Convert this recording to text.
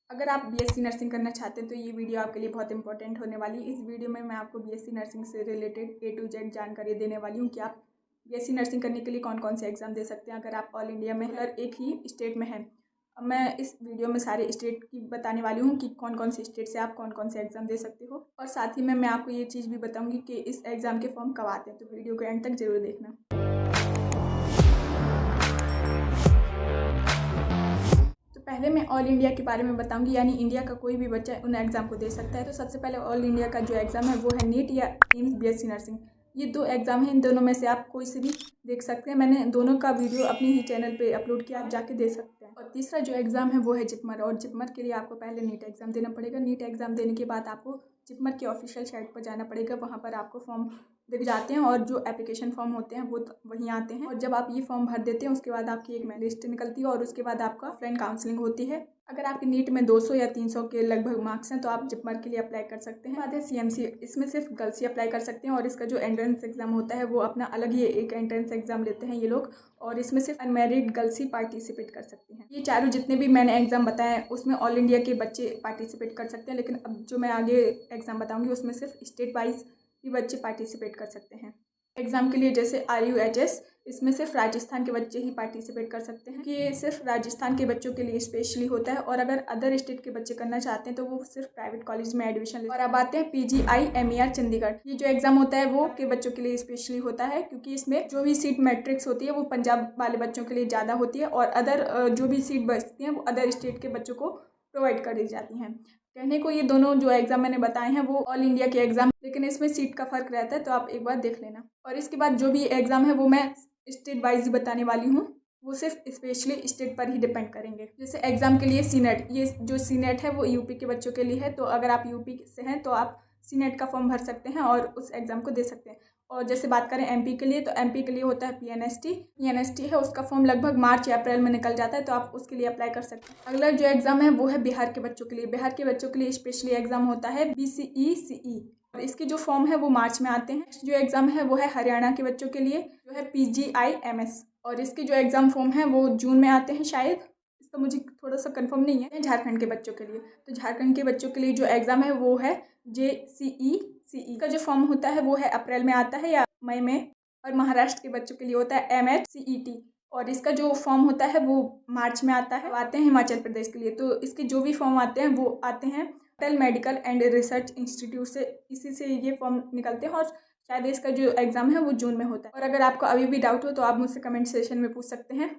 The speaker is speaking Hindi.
अगर आप बीएससी नर्सिंग करना चाहते हैं तो ये वीडियो आपके लिए बहुत इंपॉर्टेंट होने वाली है। इस वीडियो में मैं आपको बीएससी नर्सिंग से रिलेटेड A to Z जानकारी देने वाली हूँ कि आप बीएससी नर्सिंग करने के लिए कौन कौन से एग्ज़ाम दे सकते हैं अगर आप ऑल इंडिया में हर एक ही स्टेट में हैं। अब मैं इस वीडियो में सारे स्टेट की बताने वाली हूँ कि कौन कौन से स्टेट से आप कौन कौन से एग्ज़ाम दे सकते हो, और साथ ही में मैं आपको ये चीज़ भी बताऊँगी कि इस एग्ज़ाम के फॉर्म कब आते हैं, तो वीडियो को एंड तक ज़रूर देखना। पहले मैं ऑल इंडिया के बारे में बताऊंगी, यानी इंडिया का कोई भी बच्चा उन एग्ज़ाम को दे सकता है। तो सबसे पहले ऑल इंडिया का जो एग्ज़ाम है वो है नीट या एम्स बीएससी नर्सिंग। ये दो एग्ज़ाम हैं, इन दोनों में से आप कोई से भी देख सकते हैं। मैंने दोनों का वीडियो अपने ही चैनल पे अपलोड किया, आप जाके दे सकते हैं। और तीसरा जो एग्ज़ाम है वो है जिपमर, और जिपमर के लिए आपको पहले नीट एग्ज़ाम देना पड़ेगा। नीट एग्ज़ाम देने के बाद आपको जिपमर की ऑफिशियल साइट पर जाना पड़ेगा, वहाँ पर आपको फॉर्म दिख जाते हैं और जो एप्लीकेशन फॉर्म होते हैं वो वहीं आते हैं। और जब आप ये फॉर्म भर देते हैं उसके बाद आपकी एक मेरिट लिस्ट निकलती है और उसके बाद आपका ऑफलाइन काउंसलिंग होती है। अगर आपकी नीट में 200 या 300 के लगभग मार्क्स हैं तो आप जिपमर के लिए अप्लाई कर सकते हैं। बाद है सीएमसी, इसमें सिर्फ गर्ल्स ही अप्लाई कर सकते हैं और इसका जो एंट्रेंस एग्जाम होता है वो अपना अलग ही एक एंट्रेंस एग्जाम लेते हैं ये लोग, और इसमें सिर्फ अनमेरिड गर्ल्स ही पार्टिसिपेट कर सकते हैं। ये चारों जितने भी मैंने एग्जाम बताए हैं उसमें ऑल इंडिया के बच्चे पार्टिसिपेट कर सकते हैं, लेकिन अब जो मैं आगे एग्जाम बताऊँगी उसमें सिर्फ स्टेट वाइज ही बच्चे पार्टिसिपेट कर सकते हैं। एग्ज़ाम के लिए जैसे RUHS, इसमें सिर्फ राजस्थान के बच्चे ही पार्टिसिपेट कर सकते हैं, कि ये सिर्फ राजस्थान के बच्चों के लिए स्पेशली होता है। और अगर अदर स्टेट के बच्चे करना चाहते हैं तो वो सिर्फ प्राइवेट कॉलेज में एडमिशन लेते हैं। और अब आते हैं PGI-MER चंडीगढ़। ये जो एग्ज़ाम होता है वो के बच्चों के लिए स्पेशली होता है, क्योंकि इसमें जो भी सीट मैट्रिक्स होती है वो पंजाब वाले बच्चों के लिए ज़्यादा होती है, और अदर जो भी सीट बचती हैं वो अदर स्टेट के बच्चों को प्रोवाइड कर दी जाती हैं। कहने को ये दोनों जो एग्ज़ाम मैंने बताए हैं वो ऑल इंडिया के एग्ज़ाम, लेकिन इसमें सीट का फ़र्क रहता है, तो आप एक बार देख लेना। और इसके बाद जो भी एग्ज़ाम है वो मैं स्टेट वाइज ही बताने वाली हूँ, वो सिर्फ स्पेशली स्टेट पर ही डिपेंड करेंगे। जैसे एग्ज़ाम के लिए सीनेट, ये जो सीनेट है वो यूपी के बच्चों के लिए है, तो अगर आप यूपी से हैं तो आप सीनेट का फॉर्म भर सकते हैं और उस एग्ज़ाम को दे सकते हैं। और जैसे बात करें एमपी के लिए, तो एमपी के लिए होता है PNST है, उसका फॉर्म लगभग मार्च या अप्रैल में निकल जाता है, तो आप उसके लिए अप्लाई कर सकते हैं। अगला जो एग्ज़ाम है वो है बिहार के बच्चों के लिए। बिहार के बच्चों के लिए स्पेशली एग्ज़ाम होता है BCE, और इसके जो फॉर्म है वो मार्च में आते हैं। जो एग्ज़ाम है वो है हरियाणा के बच्चों के लिए, जो है PGI-MS, और इसके जो एग्ज़ाम फॉर्म है वो जून में आते हैं शायद, इसका मुझे थोड़ा सा कंफर्म नहीं है। झारखंड के बच्चों के लिए, तो झारखंड के बच्चों के लिए जो एग्ज़ाम है वो है JCE का जो फॉर्म होता है वो है अप्रैल में आता है या मई में। और महाराष्ट्र के बच्चों के लिए होता है MHCET, और इसका जो फॉर्म होता है वो मार्च में आता है। आते हैं हिमाचल प्रदेश के लिए, तो इसके जो भी फॉर्म आते हैं वो आते हैं अटल मेडिकल एंड रिसर्च इंस्टीट्यूट से, इसी से ये फॉर्म निकलते हैं, और शायद इसका जो एग्ज़ाम है वो जून में होता है। और अगर आपको अभी भी डाउट हो तो आप मुझसे कमेंट सेशन में पूछ सकते हैं।